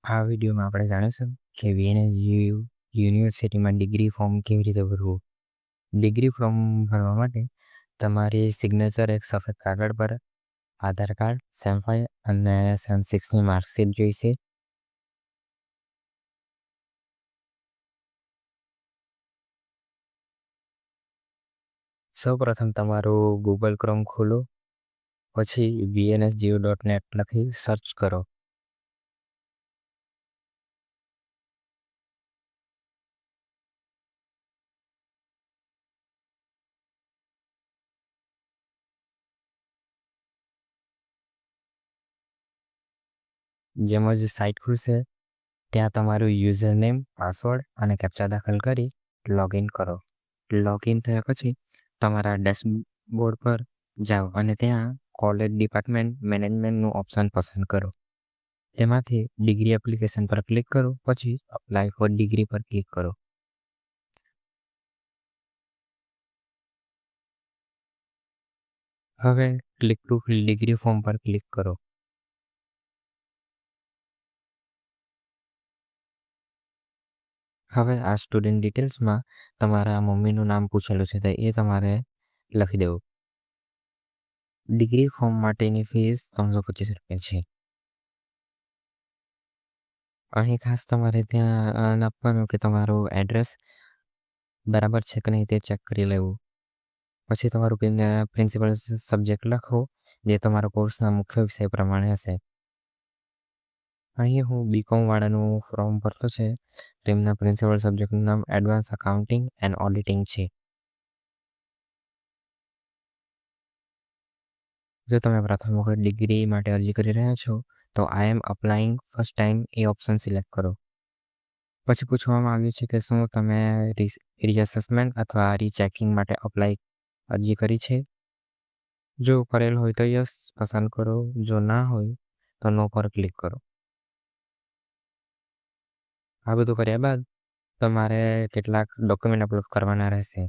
આ વિડીયોમાં આપણે જાણીશું કે વીએનએસયુ યુનિવર્સિટીમાં ડિગ્રી ફોર્મ કેવી રીતે ભરવું. ડિગ્રી ફોર્મ ભરવા માટે તમારી સિગ્નેચર એક સફેદ કાગળ પર, આધાર કાર્ડ, સેમ 5 અને સેમ 6ની માર્કશીટ જોઈશે. સૌપ્રથમ તમારું ગૂગલ ક્રોમ ખોલો, પછી vnsgeo.net લખી સર્ચ કરો. જેમ જ સાઇટ ખુલશે ત્યાં તમારું યુઝર નેમ, પાસવર્ડ અને કેપ્ચા દાખલ કરી લોગિન કરો. લોગિન થયા પછી તમારા ડેશબોર્ડ પર જાઓ અને ત્યાં કોલેજ ડિપાર્ટમેન્ટ મેનેજમેન્ટનું ઓપ્શન પસંદ કરો. તેમાંથી ડિગ્રી એપ્લિકેશન પર ક્લિક કરો, પછી અપ્લાય ફોર ડિગ્રી પર ક્લિક કરો. હવે click to fill degree form પર ક્લિક કરો. હવે આ સ્ટુડન્ટ ડિટેલ્સમાં તમારા મમ્મીનું નામ પૂછેલું છે, તો એ તમારે લખી દેવું. ડિગ્રી ફોર્મ માટેની ફીસ 325 રૂપિયા છે. અહીં ખાસ તમારે ત્યાં આપવાનું કે તમારું એડ્રેસ બરાબર છે કે નહીં તે ચેક કરી લેવું. પછી તમારું પ્રિન્સિપલ સબ્જેક્ટ લખો, જે તમારા કોર્સના મુખ્ય વિષય પ્રમાણે હશે. અહીં હું બીકોમ વાળાનું ફોર્મ ભરતો છે, તેમના પ્રિન્સિપલ સબ્જેક્ટનું નામ એડવાન્સ અકાઉન્ટિંગ એન્ડ ઓડિટિંગ છે. જો તમે પ્રથમ વખત ડિગ્રી માટે અરજી કરી રહ્યા છો તો આઈ એમ અપ્લાઇંગ ફર્સ્ટ ટાઈમ એ ઓપ્શન સિલેક્ટ કરો. પછી પૂછવામાં આવ્યું છે કે શું તમે રીઅસેસમેન્ટ અથવા રીચેકિંગ માટે અરજી કરી છે. જો કરેલ હોય તો યસ પસંદ કરો, જો ના હોય તો નો પર ક્લિક કરો. આ બધું કર્યા બાદ તમારે કેટલાક ડોક્યુમેન્ટ અપલોડ કરવાના રહેશે.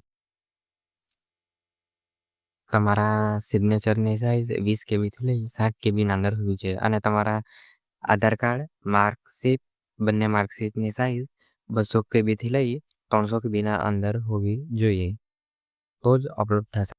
તમારા સિગ્નેચરની સાઇઝ 20 કેબીથી લઈ 60 કેબીના અંદર હોવી જોઈએ અને તમારા આધાર કાર્ડ, માર્કશીટ, બંને માર્કશીટની સાઇઝ 200 કેબીથી લઈ 300 કેબીના અંદર હોવી જોઈએ, તો જ અપલોડ થશે.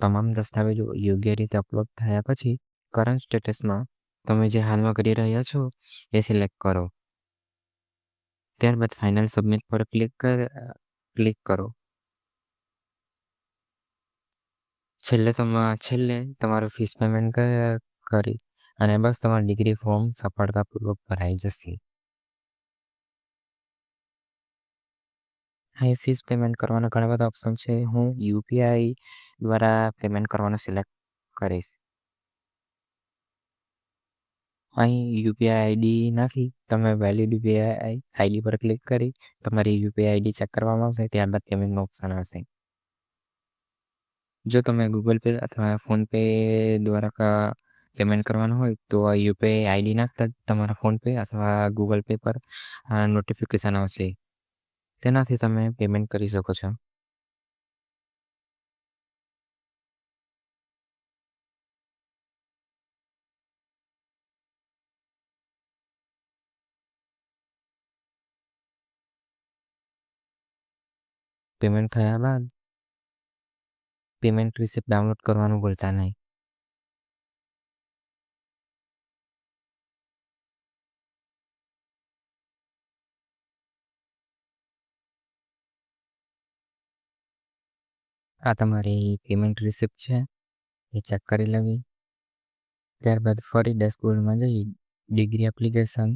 તમામ દસ્તાવેજો યોગ્ય રીતે અપલોડ થયા પછી કરંટ સ્ટેટસમાં તમે જે હાલમાં કરી રહ્યા છો એ સિલેક્ટ કરો. ત્યારબાદ ફાઇનલ સબમિટ પર ક્લિક કરો. છેલ્લે તમારું ફીસ પેમેન્ટ કરી અને બસ તમારું ડિગ્રી ફોર્મ સફળતાપૂર્વક ભરાઈ જશે. અહીં ફીસ પેમેન્ટ કરવાના ઘણા બધા ઓપ્શન છે. હું યુપીઆઈ દ્વારા પેમેન્ટ કરવાનું સિલેક્ટ કરીશ. અહીં યુપીઆઈ આઈડી નાખી તમે વેલિડ યુપીઆઈ આઈડી પર ક્લિક કરી તમારી યુપીઆઈ આઈડી ચેક કરવામાં આવશે. ત્યારબાદ પેમેન્ટનો ઓપ્શન આવશે. જો તમે ગૂગલ પે અથવા ફોનપે દ્વારા પેમેન્ટ કરવાનું હોય તો યુપીઆઈ આઈડી નાખતા તમારા ફોનપે અથવા ગૂગલ પે પર નોટિફિકેશન આવશે. તેનાથી તમે પેમેન્ટ કરી શકો છો. પેમેન્ટ થયા બાદ પેમેન્ટ રિસિપ્ટ ડાઉનલોડ કરવાનું ભૂલતા નહીં. આ તમારી પેમેન્ટ રિસિપ્ટ છે, એ ચેક કરી લેવી. ત્યારબાદ ફરી ડેશબોર્ડમાં જઈ degree application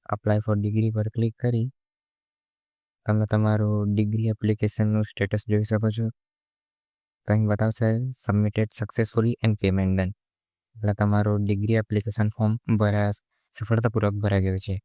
apply for degree પર ક્લિક કરી તમે તમારું ડિગ્રી એપ્લિકેશનનું સ્ટેટસ જોઈ શકો છો. તો અહીં બતાવશે submitted successfully and payment done. એટલે તમારું ડિગ્રી એપ્લિકેશન ફોર્મ સફળતાપૂર્વક ભરાઈ ગયું છે.